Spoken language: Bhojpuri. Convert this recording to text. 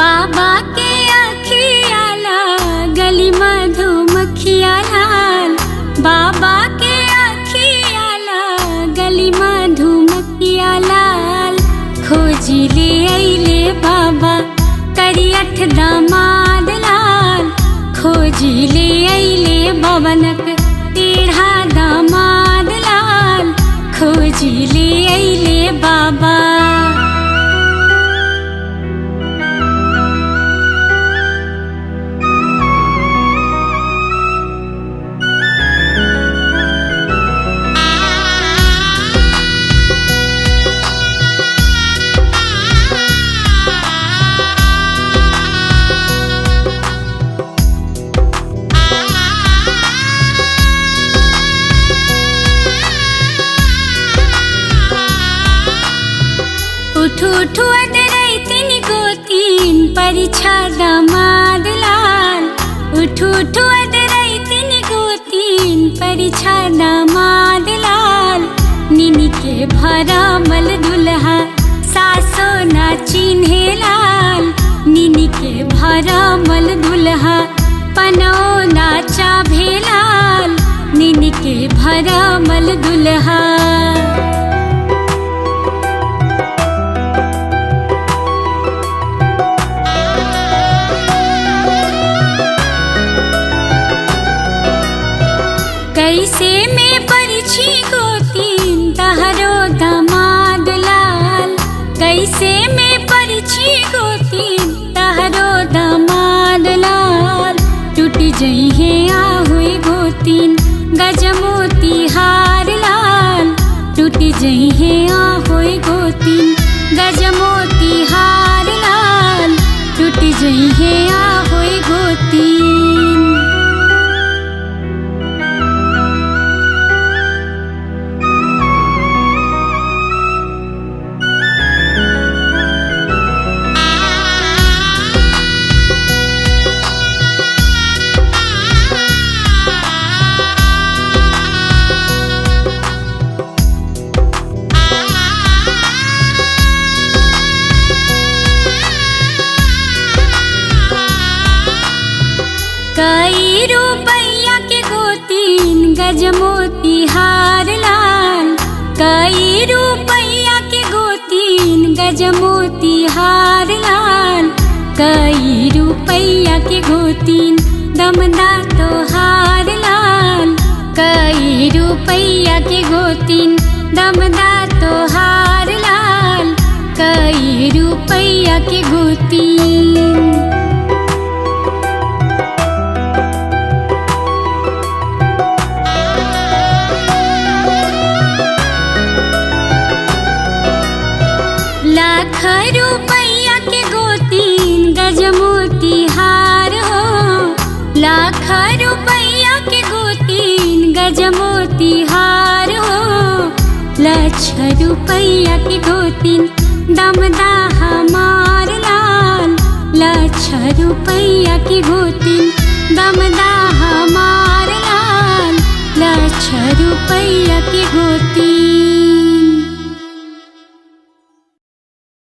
बाबा के अखिया गली मधुमक्खिया लाल, बाबा के अखिया गली मधुमक्खिया लाल। खोजी ले अइले बाबा करियठ दामाद लाल, खोजी ले अइले बबनक टेढ़ा दामाद लाल, खोजी ले अइले बाबा। उठू अदरैतिन गोतीन परीक्षा दामाद लाल, उठू अदरैतिन गोतीन परीक्षा दामाद लाल। निनी के भरमल दुल्हा सासो ना चिन्हे लाल, निनी के भरमल दुल्हा पनो ना चाभे लाल, निनी के भरमल दुल्हा। कैसे में परिछी गोतीन तहरो दामाद लाल, कैसे में परिछी गोतीन तहरो दामाद लाल। टूट जइहे आहुए गोतीन गजमोती हार लाल, टूट जइहे आहुए गोतीन गजमोती हार लाल, टूट जइहे आहुए गोतीन। कई रुपैया के गोतीन गजमोती हार लाल, कई रुपैया के गोतीन गजमोती हार लाल, कई रुपैया के गोतीन दमदा तो हार लाल, कई रुपैया के गोतीन दमदा तो हार लाल, कई रुपैया के गोतीन। लाख रुपैया के गोतीन गजमोती हार हो, लाख रुपैया के गोतीन गजमोती हार हो। लाख रुपैया के गोतीन दमदा हमार लाल, लाख रुपैया के गोतीन दमदा हमार लाल, लाख रुपैया के गोतीन।